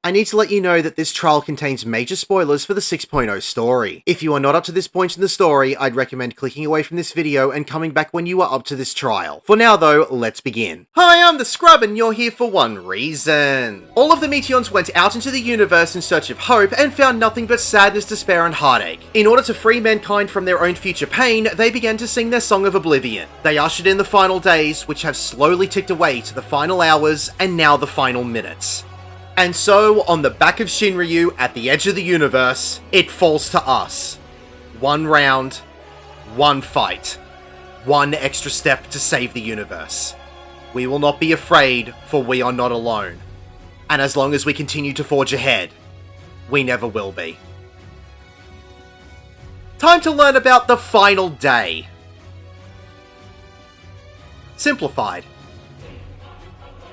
I need to let you know that this trial contains major spoilers for the 6.0 story. If you are not up to this point in the story, I'd recommend clicking away from this video and coming back when you are up to this trial. For now though, let's begin. Hi, I'm the Scrub and you're here for one reason. All of the Meteons went out into the universe in search of hope and found nothing but sadness, despair and heartache. In order to free mankind from their own future pain, they began to sing their Song of Oblivion. They ushered in the final days, which have slowly ticked away to the final hours and now the final minutes. And so, on the back of Shinryu, at the edge of the universe, it falls to us. One round, one fight, one extra step to save the universe. We will not be afraid, for we are not alone. And as long as we continue to forge ahead, we never will be. Time to learn about the final day. Simplified.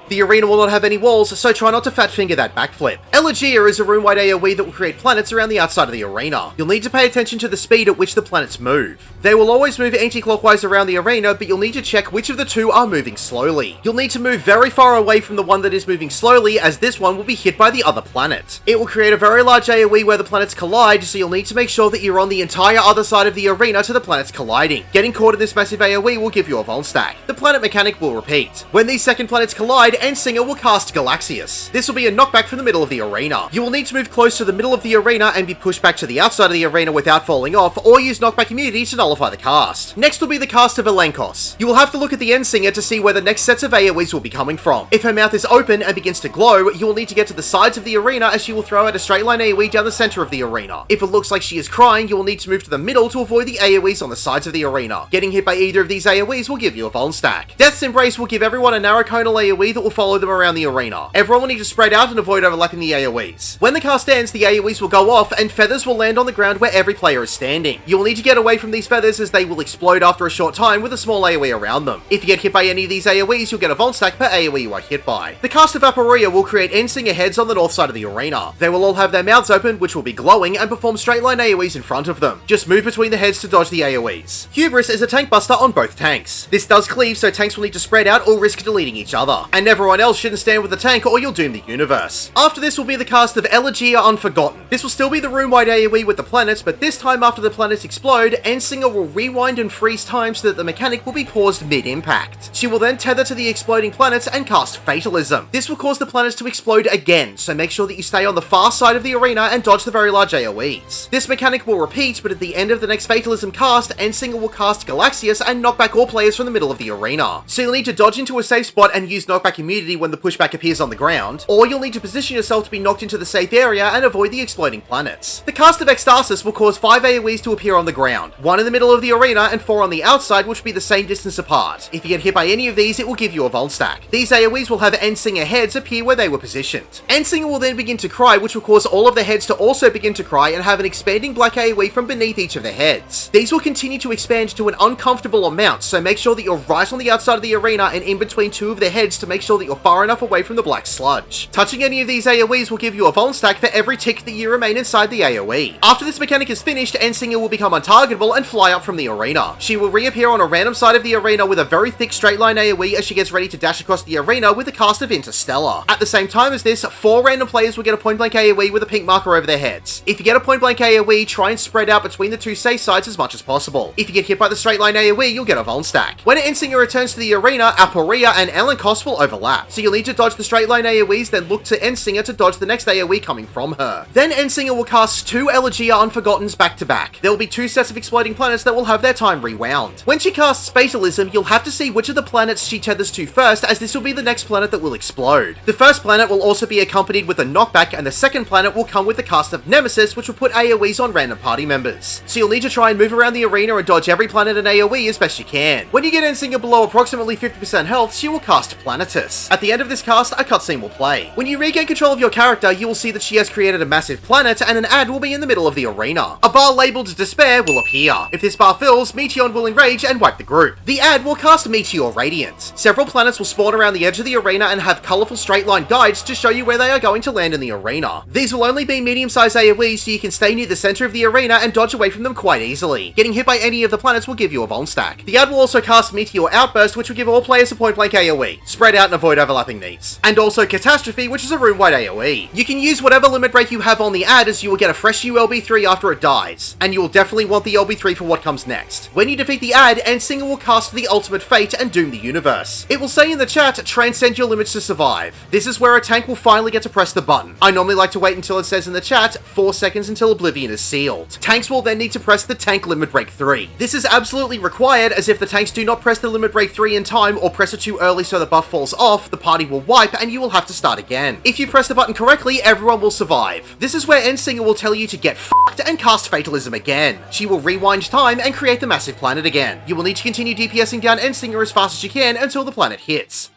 The arena will not have any walls, so try not to fat finger that backflip. Elegia is a room-wide AoE that will create planets around the outside of the arena. You'll need to pay attention to the speed at which the planets move. They will always move anti-clockwise around the arena, but you'll need to check which of the two are moving slowly. You'll need to move very far away from the one that is moving slowly, as this one will be hit by the other planet. It will create a very large AoE where the planets collide, so you'll need to make sure that you're on the entire other side of the arena to the planets colliding. Getting caught in this massive AoE will give you a Vol stack. The planet mechanic will repeat. When these second planets collide, Endsinger will cast Galaxius. This will be a knockback from the middle of the arena. You will need to move close to the middle of the arena and be pushed back to the outside of the arena without falling off, or use knockback immunity to nullify the cast. Next will be the cast of Elenkos. You will have to look at the Endsinger to see where the next sets of AoEs will be coming from. If her mouth is open and begins to glow, you will need to get to the sides of the arena as she will throw out a straight line AoE down the center of the arena. If it looks like she is crying, you will need to move to the middle to avoid the AoEs on the sides of the arena. Getting hit by either of these AoEs will give you a Vol stack. Death's Embrace will give everyone a narrow conal AoE that will follow them around the arena. Everyone will need to spread out and avoid overlapping the AoEs. When the cast ends, the AoEs will go off and feathers will land on the ground where every player is standing. You will need to get away from these feathers as they will explode after a short time with a small AoE around them. If you get hit by any of these AoEs, you'll get a Vol stack per AoE you are hit by. The cast of Aporia will create Endsinger heads on the north side of the arena. They will all have their mouths open, which will be glowing, and perform straight line AoEs in front of them. Just move between the heads to dodge the AoEs. Hubris is a tank buster on both tanks. This does cleave, so tanks will need to spread out or risk deleting each other. And everyone else shouldn't stand with the tank or you'll doom the universe. After this will be the cast of Elegia Unforgotten. This will still be the room-wide AoE with the planets, but this time after the planets explode, Endsinger will rewind and freeze time so that the mechanic will be paused mid-impact. She will then tether to the exploding planets and cast Fatalism. This will cause the planets to explode again, so make sure that you stay on the far side of the arena and dodge the very large AoEs. This mechanic will repeat, but at the end of the next Fatalism cast, Endsinger will cast Galaxius and knock back all players from the middle of the arena. So you'll need to dodge into a safe spot and use knockback immunity when the pushback appears on the ground, or you'll need to position yourself to be knocked into the safe area and avoid the exploding planets. The cast of Ecstasis will cause 5 AoEs to appear on the ground, 1 in the middle of the arena and 4 on the outside, which will be the same distance apart. If you get hit by any of these, it will give you a Vol stack. These AoEs will have Endsinger heads appear where they were positioned. Endsinger will then begin to cry, which will cause all of the heads to also begin to cry and have an expanding black AoE from beneath each of the heads. These will continue to expand to an uncomfortable amount, so make sure that you're right on the outside of the arena and in between 2 of the heads to make sure that you're far enough away from the black sludge. Touching any of these AoEs will give you a Vol stack for every tick that you remain inside the AoE. After this mechanic is finished, Endsinger will become untargetable and fly up from the arena. She will reappear on a random side of the arena with a very thick straight line AoE as she gets ready to dash across the arena with the cast of Interstellar. At the same time as this, 4 random players will get a point blank AoE with a pink marker over their heads. If you get a point blank AoE, try and spread out between the 2 safe sides as much as possible. If you get hit by the straight line AoE, you'll get a Vol stack. When Endsinger returns to the arena, Aporia and Elenkos will overlap, so you'll need to dodge the straight line AoEs, then look to Endsinger to dodge the next AoE coming from her. Then Endsinger will cast 2 Elegia Unforgottens back to back. There will be 2 sets of exploding planets that will have their time rewound. When she casts Fatalism, you'll have to see which of the planets she tethers to first, as this will be the next planet that will explode. The first planet will also be accompanied with a knockback, and the second planet will come with the cast of Nemesis, which will put AoEs on random party members. So you'll need to try and move around the arena and dodge every planet and AoE as best you can. When you get Endsinger below approximately 50% health, she will cast Planetus. At the end of this cast, a cutscene will play. When you regain control of your character, you will see that she has created a massive planet, and an ad will be in the middle of the arena. A bar labeled Despair will appear. If this bar fills, Meteon will enrage and wipe the group. The ad will cast Meteor Radiant. Several planets will spawn around the edge of the arena and have colourful straight line guides to show you where they are going to land in the arena. These will only be medium-sized AoEs, so you can stay near the centre of the arena and dodge away from them quite easily. Getting hit by any of the planets will give you a Vol stack. The ad will also cast Meteor Outburst, which will give all players a point-blank AoE. Spread out and avoid overlapping these. And also Catastrophe, which is a room-wide AoE. You can use whatever limit break you have on the ad, as you will get a fresh new LB3 after it dies, and you will definitely want the LB3 for what comes next. When you defeat the ad, Endsinger will cast the ultimate fate and doom the universe. It will say in the chat, transcend your limits to survive. This is where a tank will finally get to press the button. I normally like to wait until it says in the chat, 4 seconds until Oblivion is sealed. Tanks will then need to press the tank limit break 3. This is absolutely required, as if the tanks do not press the limit break 3 in time or press it too early so the buff falls off, the party will wipe and you will have to start again. If you press the button correctly, everyone will survive. This is where Endsinger will tell you to get fucked and cast Fatalism again. She will rewind time and create the massive planet again. You will need to continue DPSing down Endsinger as fast as you can until the planet hits.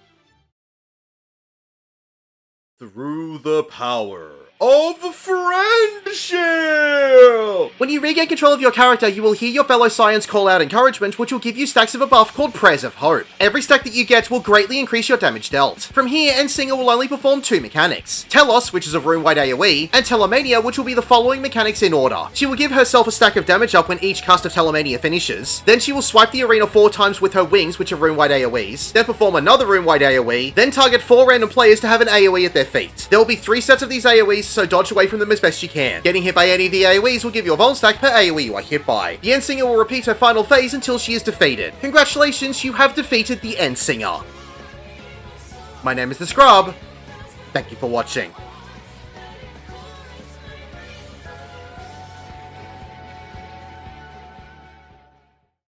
Through the power of friendship! When you regain control of your character, you will hear your fellow Scions call out encouragement, which will give you stacks of a buff called Prayers of Hope. Every stack that you get will greatly increase your damage dealt. From here, Endsinger will only perform 2 mechanics: Telos, which is a room-wide AoE, and Telomania, which will be the following mechanics in order. She will give herself a stack of damage up when each cast of Telomania finishes, then she will swipe the arena 4 times with her wings, which are room-wide AoEs, then perform another room-wide AoE, then target 4 random players to have an AoE at their feet. There will be 3 sets of these AoEs, so dodge away from them as best you can. Getting hit by any of the AoEs will give you a vol stack per AoE you are hit by. The Endsinger will repeat her final phase until she is defeated. Congratulations, you have defeated the Endsinger. My name is The Scrub. Thank you for watching.